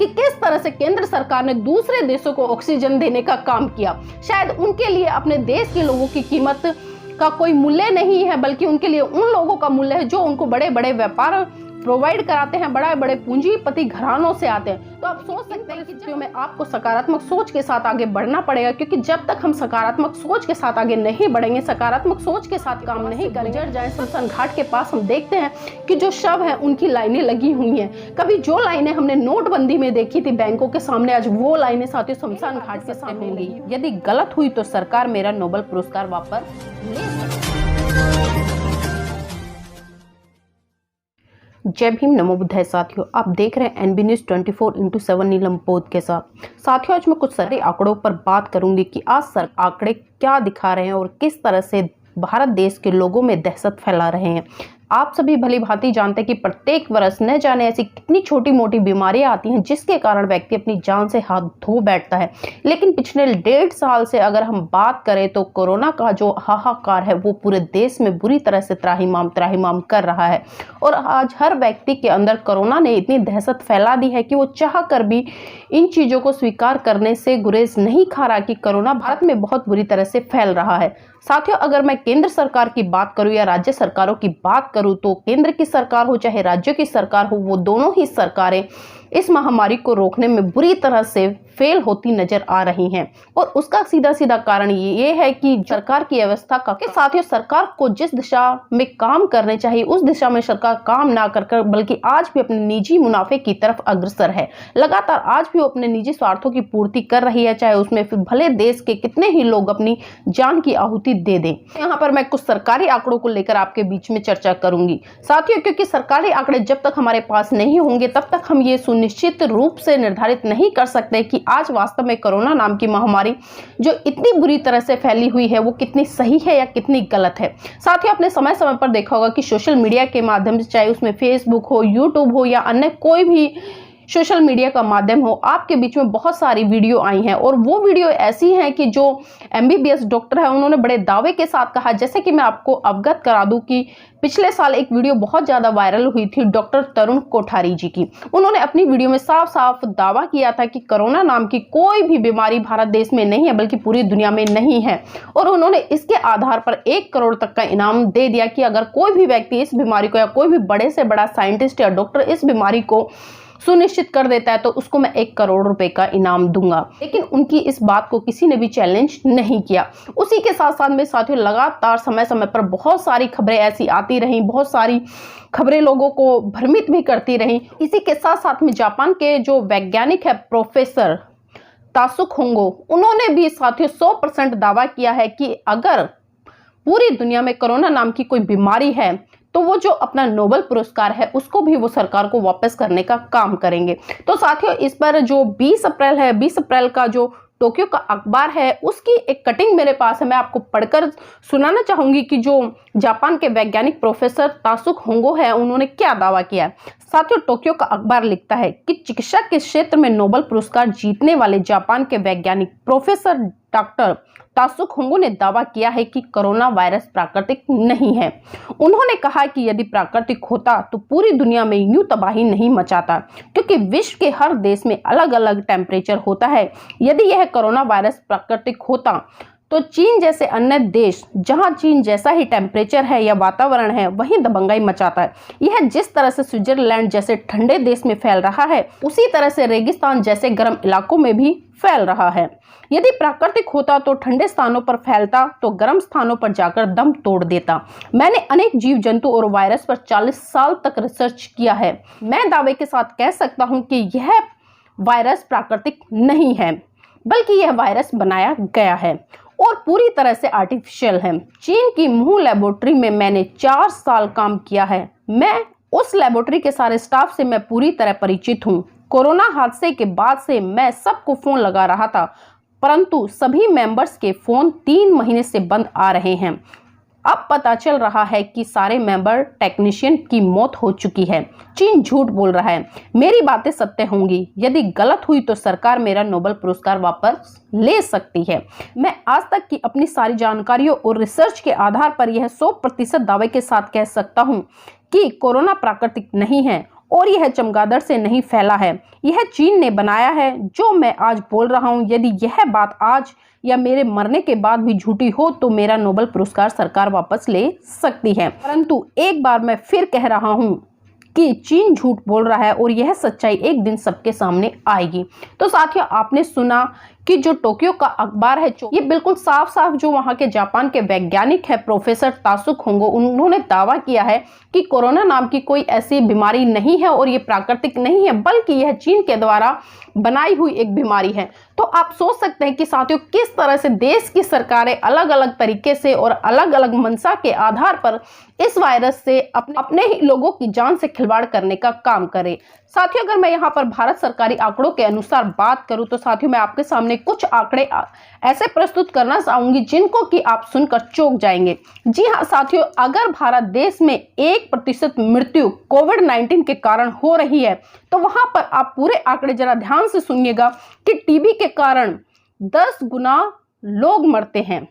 कि किस तरह से केंद्र सरकार ने दूसरे देशों को ऑक्सीजन देने का काम किया। शायद उनके लिए अपने देश के लोगों की कीमत का कोई मूल्य नहीं है, बल्कि उनके लिए उन लोगों का मूल्य है जो उनको बड़े बड़े व्यापार प्रोवाइड कराते हैं, बड़े बड़े पूंजीपति घरानों से आते हैं। तो आप सोच सकते हैं कि परिस्थितियों में आपको सकारात्मक सोच के साथ आगे बढ़ना पड़ेगा, क्योंकि जब तक हम सकारात्मक सोच के साथ आगे नहीं बढ़ेंगे, सकारात्मक सोच के साथ काम नहीं करेंगे, जाए शमशान घाट के पास हम देखते हैं कि जो शव है उनकी लाइनें लगी हुई हैं। कभी जो लाइनें हमने नोटबंदी में देखी थी बैंकों के सामने, आज वो लाइनें साथियों शमशान घाट के सामने होंगी। यदि गलत हुई तो सरकार मेरा नोबेल पुरस्कार वापस ले सकती है। जय भीम, नमो बुद्धाय। साथियों, आप देख रहे हैं NB News 24/7 नीलम पोत के साथ। साथियों, आज मैं कुछ सारे आंकड़ों पर बात करूंगी कि आज सर आंकड़े क्या दिखा रहे हैं और किस तरह से भारत देश के लोगों में दहशत फैला रहे हैं। आप सभी भली भांति जानते हैं कि प्रत्येक वर्ष न जाने ऐसी कितनी छोटी मोटी बीमारियां आती हैं जिसके कारण व्यक्ति अपनी जान से हाथ धो बैठता है। लेकिन पिछले 1.5 साल से अगर हम बात करें तो कोरोना का जो हाहाकार है वो पूरे देश में बुरी तरह से त्राहिमाम कर रहा है। और आज हर व्यक्ति के अंदर कोरोना ने इतनी दहशत फैला दी है कि वो चाह कर भी इन चीज़ों को स्वीकार करने से गुरेज नहीं खा रहा कि कोरोना भारत में बहुत बुरी तरह से फैल रहा है। साथियों, अगर मैं केंद्र सरकार की बात करूं या राज्य सरकारों की बात करूं तो केंद्र की सरकार हो चाहे राज्यों की सरकार हो, वो दोनों ही सरकारें इस महामारी को रोकने में बुरी तरह से फेल होती नजर आ रही हैं। और उसका सीधा सीधा कारण ये है कि सरकार की व्यवस्था का साथियों सरकार को जिस दिशा में काम करने चाहिए उस दिशा में सरकार काम ना कर बल्कि आज भी अपने निजी मुनाफे की तरफ अग्रसर है। लगातार आज भी वो अपने निजी स्वार्थों की पूर्ति कर रही है, चाहे उसमें फिर भले देश के कितने ही लोग अपनी जान की आहुति दे दें। यहाँ पर मैं कुछ सरकारी आंकड़ों को लेकर आपके बीच में चर्चा करूंगी साथियों, क्योंकि सरकारी आंकड़े जब तक हमारे पास नहीं होंगे तब तक हम ये सुनिश्चित रूप से निर्धारित नहीं कर सकते कि आज वास्तव में कोरोना नाम की महामारी जो इतनी बुरी तरह से फैली हुई है वो कितनी सही है या कितनी गलत है। साथियों, आपने समय समय पर देखा होगा कि सोशल मीडिया के माध्यम से, चाहे उसमें फेसबुक हो, यूट्यूब हो या अन्य कोई भी सोशल मीडिया का माध्यम हो, आपके बीच में बहुत सारी वीडियो आई हैं। और वो वीडियो ऐसी हैं कि जो MBBS डॉक्टर है उन्होंने बड़े दावे के साथ कहा, जैसे कि मैं आपको अवगत करा दूं कि पिछले साल एक वीडियो बहुत ज़्यादा वायरल हुई थी डॉक्टर तरुण कोठारी जी की। उन्होंने अपनी वीडियो में साफ साफ दावा किया था कि कोरोना नाम की कोई भी बीमारी भारत देश में नहीं है बल्कि पूरी दुनिया में नहीं है। और उन्होंने इसके आधार पर 1 करोड़ तक का इनाम दे दिया कि अगर कोई भी व्यक्ति इस बीमारी को या कोई भी बड़े से बड़ा साइंटिस्ट या डॉक्टर इस बीमारी को सुनिश्चित कर देता है तो उसको मैं 1 करोड़ रुपए का इनाम दूंगा। लेकिन उनकी इस बात को किसी ने भी चैलेंज नहीं किया। उसी के साथ साथ में साथियों लगातार समय समय पर बहुत सारी खबरें ऐसी आती रहीं, बहुत सारी खबरें लोगों को भ्रमित भी करती रहीं। इसी के साथ साथ में जापान के जो वैज्ञानिक है प्रोफेसर तासुक होंगो, उन्होंने भी साथियों 100% दावा किया है कि अगर पूरी दुनिया में कोरोना नाम की कोई बीमारी है तो वो जो अपना नोबेल पुरस्कार है उसको भी वो सरकार को वापस करने का काम करेंगे। तो साथियों, इस पर जो 20 अप्रैल है, 20 अप्रैल का जो टोक्यो का अखबार है उसकी एक कटिंग मेरे पास है, मैं आपको पढ़कर सुनाना चाहूंगी कि जो जापान के वैज्ञानिक प्रोफेसर तासुक होंगो है उन्होंने क्या दावा किया है। साथियों, टोक्यो का अखबार लिखता है कि चिकित्सा के क्षेत्र में नोबेल पुरस्कार जीतने वाले जापान के वैज्ञानिक प्रोफेसर डॉक्टर तासुक होंगो ने दावा किया है कि कोरोना वायरस प्राकृतिक नहीं है। उन्होंने कहा कि यदि प्राकृतिक होता तो पूरी दुनिया में यूं तबाही नहीं मचाता, क्योंकि विश्व के हर देश में अलग अलग टेम्परेचर होता है। यदि यह कोरोना वायरस प्राकृतिक होता तो चीन जैसे अन्य देश, जहां चीन जैसा ही टेम्परेचर है या वातावरण है, वहीं दबंगाई मचाता है। यह जिस तरह से स्विट्जरलैंड जैसे ठंडे देश में फैल रहा है उसी तरह से रेगिस्तान जैसे गर्म इलाकों में भी फैल रहा है। यदि प्राकृतिक होता तो ठंडे स्थानों पर फैलता तो गर्म स्थानों पर जाकर दम तोड़ देता। मैंने अनेक जीव जंतु और वायरस पर 40 साल तक रिसर्च किया है। मैं दावे के साथ कह सकता हूं कि यह वायरस प्राकृतिक नहीं है बल्कि यह वायरस बनाया गया है और पूरी तरह से आर्टिफिशियल है। चीन की मुंह लेबोरेटरी में मैंने 4 साल काम किया है। मैं उस लेबोरेटरी के सारे स्टाफ से मैं पूरी तरह परिचित हूँ। कोरोना हादसे के बाद से मैं सबको फोन लगा रहा था, परंतु सभी मेंबर्स के फोन 3 महीने से बंद आ रहे हैं। अब पता चल रहा है कि सारे मेंबर टेक्नीशियन की मौत हो चुकी है। चीन झूठ बोल रहा है। मेरी बातें सत्य होंगी। यदि गलत हुई तो सरकार मेरा नोबेल पुरस्कार वापस ले सकती है। मैं आज तक की अपनी सारी जानकारियों और रिसर्च के आधार पर यह 100% दावे के साथ कह सकता हूं कि कोरोना प्राकृतिक नहीं है और यह चमगादड़ से नहीं फैला है, यह चीन ने बनाया है। जो मैं आज बोल रहा हूं, यदि यह बात आज या मेरे मरने के बाद भी झूठी हो तो मेरा नोबेल पुरस्कार सरकार वापस ले सकती है। परंतु एक बार मैं फिर कह रहा हूं कि चीन झूठ बोल रहा है और यह सच्चाई एक दिन सबके सामने आएगी। तो साथियों, आपने सुना कि जो टोक्यो का अखबार है, ये बिल्कुल साफ साफ जो वहां के जापान के वैज्ञानिक है प्रोफेसर तासुक होंगो, उन्होंने दावा किया है कि कोरोना नाम की कोई ऐसी बीमारी नहीं है और ये प्राकृतिक नहीं है, बल्कि यह चीन के द्वारा बनाई हुई एक बीमारी है। तो आप सोच सकते हैं कि साथियों, किस तरह से देश की सरकारें अलग अलग तरीके से और अलग अलग मंशा के आधार पर इस वायरस से अपने ही लोगों की जान से खिलवाड़ करने का काम करे। साथियों, अगर मैं यहाँ पर भारत सरकारी आंकड़ों के अनुसार बात करूं तो साथियों, मैं आपके सामने कुछ आंकड़े ऐसे प्रस्तुत करना चाहूंगी जिनको कि आप सुनकर चौंक जाएंगे। जी हाँ साथियों, अगर भारत देश में 1% मृत्यु कोविड-19 के कारण हो रही है तो वहां पर आप पूरे आंकड़े जरा ध्यान से सुनिएगा कि टीबी के कारण 10 गुना लोग मरते हैं,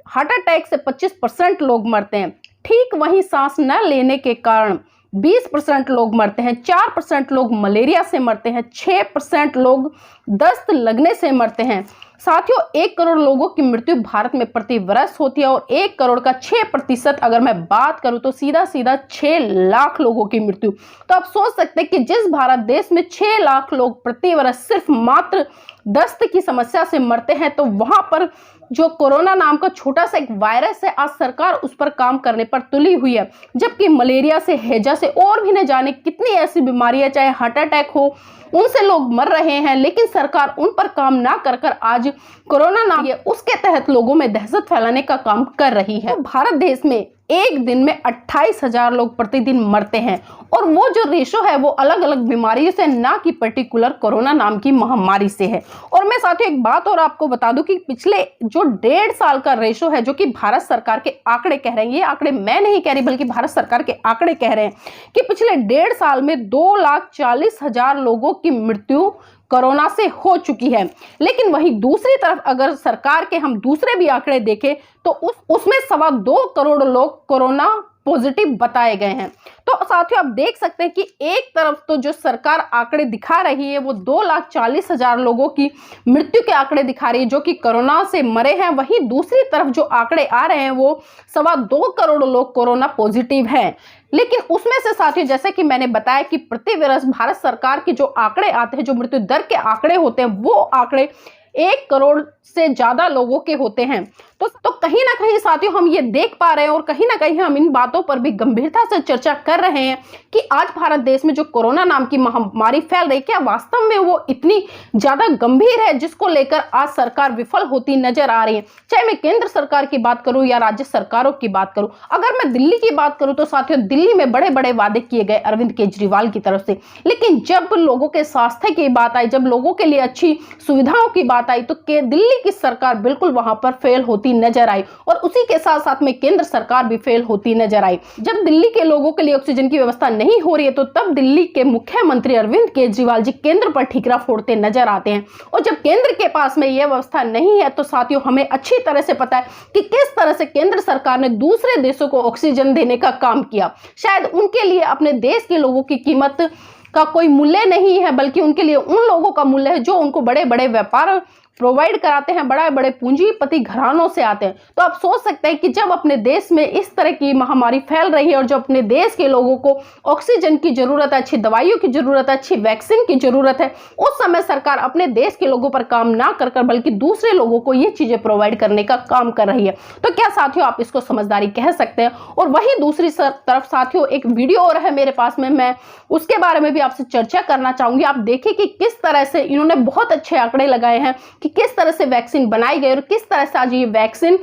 हार्ट अटैक से 25% लोग मरते हैं, ठीक वहीं सांस न लेने के कारण 20% लोग मरते हैं, 4% लोग मलेरिया से मरते हैं, 6% लोग दस्त लगने से मरते हैं। साथियों, 1 करोड़ लोगों की मृत्यु भारत में प्रति वर्ष होती है और 1 करोड़ का 6% अगर मैं बात करूं तो सीधा सीधा 6 लाख लोगों की मृत्यु। तो आप सोच सकते हैं कि जिस भारत देश में 6 लाख लोग प्रति वर्ष सिर्फ मात्र दस्त की समस्या से मरते हैं, तो वहां पर जो कोरोना नाम का छोटा सा एक वायरस है, आज सरकार उस पर काम करने पर तुली हुई है। जबकि मलेरिया से, हैजा से और भी न जाने कितनी ऐसी बीमारियां, चाहे हार्ट अटैक हो, उनसे लोग मर रहे हैं, लेकिन सरकार उन पर काम ना कर आज कोरोना नाम है उसके तहत लोगों में दहशत फैलाने का काम कर रही है। तो भारत देश में एक दिन में 28,000 लोग प्रतिदिन मरते हैं और वो जो रेशो है वो अलग अलग बीमारियों से, ना कि पर्टिकुलर कोरोना नाम की महामारी से है। और मैं साथियों एक बात और आपको बता दूं कि पिछले जो 1.5 साल का रेशो है, जो कि भारत सरकार के आंकड़े कह रहे हैं, ये आंकड़े मैं नहीं कह रही बल्कि भारत सरकार के आंकड़े कह रहे हैं कि पिछले 1.5 साल में 2,40,000 लोगों की मृत्यु कोरोना से हो चुकी है। लेकिन वहीं दूसरी तरफ अगर सरकार के हम दूसरे भी आंकड़े देखें तो उसमें 2.25 करोड़ लोग कोरोना पॉजिटिव बताए गए हैं। तो साथियों, आप देख सकते हैं कि एक तरफ तो जो सरकार आंकड़े दिखा रही है वो 2,40,000 लोगों की मृत्यु के आंकड़े दिखा रही है जो कि कोरोना से मरे हैं, वहीं दूसरी तरफ जो आंकड़े आ रहे हैं वो 2.25 करोड़ लोग कोरोना पॉजिटिव हैं। लेकिन उसमें से साथियों, जैसे कि मैंने बताया कि प्रति वर्ष भारत सरकार के जो आंकड़े आते हैं, जो मृत्यु दर के आंकड़े होते हैं, वो आंकड़े 1 करोड़ से ज्यादा लोगों के होते हैं। तो कहीं ना कहीं साथियों हम ये देख पा रहे हैं और कहीं ना कहीं हम इन बातों पर भी गंभीरता से चर्चा कर रहे हैं कि आज भारत देश में जो कोरोना नाम की महामारी फैल रही है, क्या वास्तव में वो इतनी ज्यादा गंभीर है जिसको लेकर आज सरकार विफल होती नजर आ रही है। चाहे मैं केंद्र सरकार की बात करूं या राज्य सरकारों की बात करूं, अगर मैं दिल्ली की बात करूं तो साथियों दिल्ली में बड़े बड़े वादे किए गए अरविंद केजरीवाल की तरफ से, लेकिन जब लोगों के स्वास्थ्य की बात आई, जब लोगों के लिए अच्छी सुविधाओं की बात आई, तो दिल्ली की सरकार बिल्कुल वहां पर फेल होती नजर आई और उसी के साथ साथ में केंद्र सरकार भी फेल होती नजर आई। जब दिल्ली के लोगों के लिए ऑक्सीजन की व्यवस्था नहीं हो रही है तो तब दिल्ली के मुख्यमंत्री अरविंद केजरीवाल जी केंद्र पर ठीकरा फोड़ते नजर आते हैं। और जब केंद्र के पास में यह व्यवस्था नहीं है तो साथियों हमें अच्छी तरह से पता है कि किस तरह से केंद्र सरकार ने दूसरे देशों को ऑक्सीजन देने का काम किया। शायद उनके लिए अपने देश के लोगों की कीमत का कोई मूल्य नहीं है, बल्कि उनके लिए उन लोगों का मूल्य है जो उनको बड़े बड़े व्यापार प्रोवाइड कराते हैं, बड़े बड़े पूंजीपति घरानों से आते हैं। तो आप सोच सकते हैं कि जब अपने देश में इस तरह की महामारी फैल रही है और जब अपने देश के लोगों को ऑक्सीजन की जरूरत है, अच्छी दवाइयों की जरूरत है, अच्छी वैक्सीन की जरूरत है, उस समय सरकार अपने देश के लोगों पर काम ना कर बल्कि दूसरे लोगों को ये चीजें प्रोवाइड करने का काम कर रही है। तो क्या साथियों आप इसको समझदारी कह सकते हैं? और वहीं दूसरी तरफ साथियों एक वीडियो और है मेरे पास में, मैं उसके बारे में भी आपसे चर्चा करना चाहूंगी। आप देखिए कि किस तरह से इन्होंने बहुत अच्छे आंकड़े लगाए हैं कि किस तरह से वैक्सीन बनाई गई और किस तरह से आज ये वैक्सीन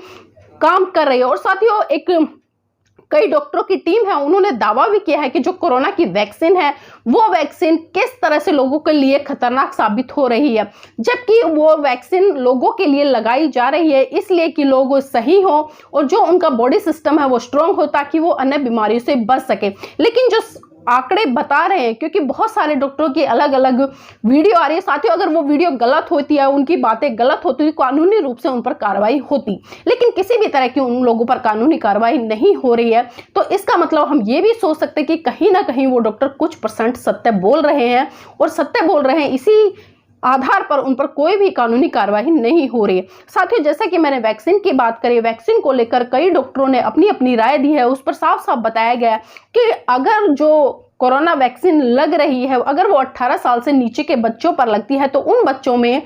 काम कर रही है। और साथियों एक कई डॉक्टरों की टीम है, उन्होंने दावा भी किया है कि जो कोरोना की वैक्सीन है वो वैक्सीन किस तरह से लोगों के लिए खतरनाक साबित हो रही है, जबकि वो वैक्सीन लोगों के लिए लगाई जा रही है इसलिए कि लोग सही हो और जो उनका बॉडी सिस्टम है वो स्ट्रांग हो ताकि वो अन्य बीमारियों से बच सके। लेकिन जो आंकड़े बता रहे हैं, क्योंकि बहुत सारे डॉक्टरों की अलग अलग वीडियो आ रही है साथियों। अगर वो वीडियो गलत होती है, उनकी बातें गलत होती है, कानूनी रूप से उन पर कार्रवाई होती, लेकिन किसी भी तरह की उन लोगों पर कानूनी कार्रवाई नहीं हो रही है। तो इसका मतलब हम ये भी सोच सकते हैं कि कहीं ना कहीं वो डॉक्टर कुछ % सत्य बोल रहे हैं, और सत्य बोल रहे हैं इसी आधार पर उन पर कोई भी कानूनी कार्रवाई नहीं हो रही है। साथियों, जैसा कि मैंने वैक्सीन की बात करी, वैक्सीन को लेकर कई डॉक्टरों ने अपनी अपनी राय दी है। उस पर साफ साफ बताया गया कि अगर जो कोरोना वैक्सीन लग रही है, अगर वो 18 साल से नीचे के बच्चों पर लगती है, तो उन बच्चों में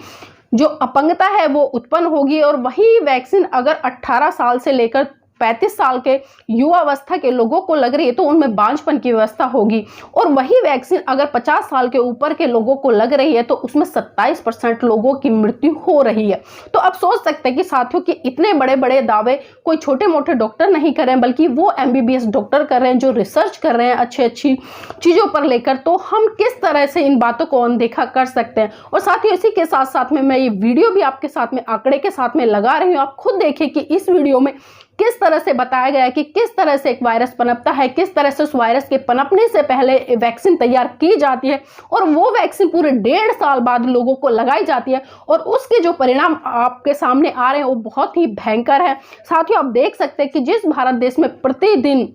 जो अपंगता है वो उत्पन्न होगी, और वही वैक्सीन अगर 18 साल से लेकर 35 साल के युवावस्था के लोगों को लग रही है, तो उनमें बांझपन की व्यवस्था होगी। और वही वैक्सीन अगर 50 साल के ऊपर के लोगों को लग रही है, तो उसमें 27% लोगों की मृत्यु हो रही है। तो अब सोच सकते हैं कि साथियों कि इतने बड़े बड़े दावे कोई छोटे मोटे डॉक्टर नहीं कर रहे हैं, बल्कि वो MBBS डॉक्टर कर रहे हैं, जो रिसर्च कर रहे हैं अच्छी अच्छी चीजों पर लेकर। तो हम किस तरह से इन बातों को अनदेखा कर सकते हैं। और साथियों, इसी के साथ साथ में मैं ये वीडियो भी आपके साथ में आंकड़े के साथ में लगा रही हूँ। आप खुद देखें कि इस वीडियो में किस तरह से बताया गया है कि किस तरह से एक वायरस पनपता है, किस तरह से उस वायरस के पनपने से पहले वैक्सीन तैयार की जाती है, और वो वैक्सीन पूरे 1.5 साल बाद लोगों को लगाई जाती है, और उसके जो परिणाम आपके सामने आ रहे हैं वो बहुत ही भयंकर है। साथियों, आप देख सकते हैं कि जिस भारत देश में प्रतिदिन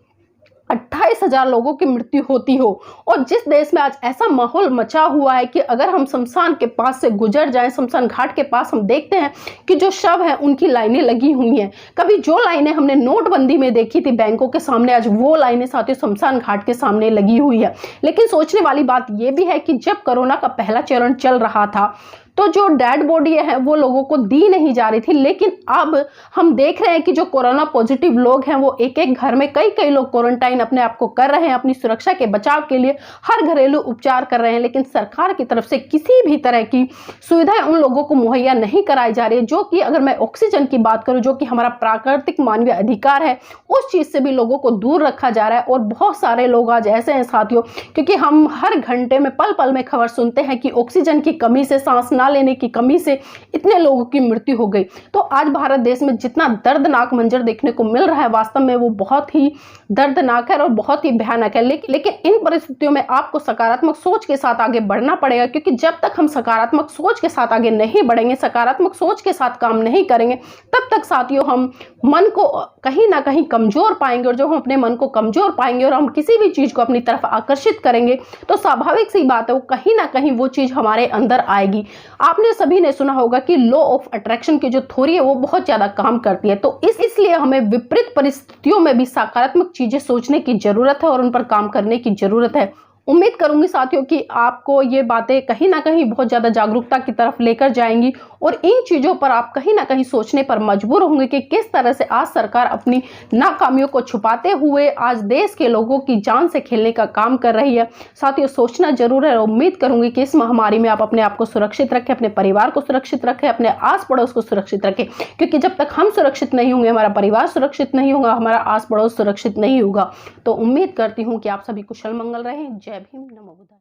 28,000 लोगों की मृत्यु होती हो, और जिस देश में आज ऐसा माहौल मचा हुआ है कि अगर हम शमशान के पास से गुजर जाएं, शमशान घाट के पास, हम देखते हैं कि जो शव है उनकी लाइनें लगी हुई हैं। कभी जो लाइनें हमने नोटबंदी में देखी थी बैंकों के सामने, आज वो लाइनें साथियों शमशान घाट के सामने लगी हुई है। लेकिन सोचने वाली बात यह भी है कि जब कोरोना का पहला चरण चल रहा था, तो जो डेड बॉडी है वो लोगों को दी नहीं जा रही थी, लेकिन अब हम देख रहे हैं कि जो कोरोना पॉजिटिव लोग हैं वो एक एक घर में कई कई लोग क्वारंटाइन अपने आप को कर रहे हैं, अपनी सुरक्षा के बचाव के लिए हर घरेलू उपचार कर रहे हैं। लेकिन सरकार की तरफ से किसी भी तरह की सुविधाएं उन लोगों को मुहैया नहीं कराई जा रही है, जो कि अगर मैं ऑक्सीजन की बात करूं, जो कि हमारा प्राकृतिक मानवीय अधिकार है, उस चीज से भी लोगों को दूर रखा जा रहा है। और बहुत सारे लोग आज ऐसे हैं साथियों, क्योंकि हम हर घंटे में पल पल में खबर सुनते हैं कि ऑक्सीजन की कमी से, सांस लेने की कमी से इतने लोगों की मृत्यु हो गई। तो आज भारत देश में जितना दर्दनाक मंजर देखने को मिल रहा है, वास्तव में वो बहुत ही दर्दनाक है और बहुत ही भयानक है। लेकिन इन परिस्थितियों में आपको सकारात्मक सोच के साथ आगे बढ़ना पड़ेगा, क्योंकि जब तक हम सकारात्मक सोच के साथ आगे नहीं बढ़ेंगे, सकारात्मक सोच के साथ काम नहीं करेंगे, तब तक साथियों हम मन को कहीं ना कहीं कमजोर पाएंगे। और जब हम अपने मन को कमजोर पाएंगे और हम किसी भी चीज को अपनी तरफ आकर्षित करेंगे, तो स्वाभाविक सी बात है वो कहीं ना कहीं वो चीज हमारे अंदर आएगी। आपने सभी ने सुना होगा कि लॉ ऑफ अट्रैक्शन की जो थ्योरी है वो बहुत ज्यादा काम करती है। तो इसलिए हमें विपरीत परिस्थितियों में भी सकारात्मक चीजें सोचने की जरूरत है और उन पर काम करने की जरूरत है। उम्मीद करूंगी साथियों कि आपको ये बातें कहीं ना कहीं बहुत ज्यादा जागरूकता की तरफ लेकर जाएंगी, और इन चीजों पर आप कहीं ना कहीं सोचने पर मजबूर होंगे कि किस तरह से आज सरकार अपनी नाकामियों को छुपाते हुए आज देश के लोगों की जान से खेलने का काम कर रही है। साथियों, सोचना जरूर है। उम्मीद करूंगी कि इस महामारी में आप अपने आप को सुरक्षित रखें, अपने परिवार को सुरक्षित रखें, अपने आस पड़ोस को सुरक्षित रखें, क्योंकि जब तक हम सुरक्षित नहीं होंगे, हमारा परिवार सुरक्षित नहीं होगा, हमारा आस पड़ोस सुरक्षित नहीं होगा। तो उम्मीद करती हूँ कि आप सभी कुशल मंगल रहें। जय भीम, नमो बुद्धाय।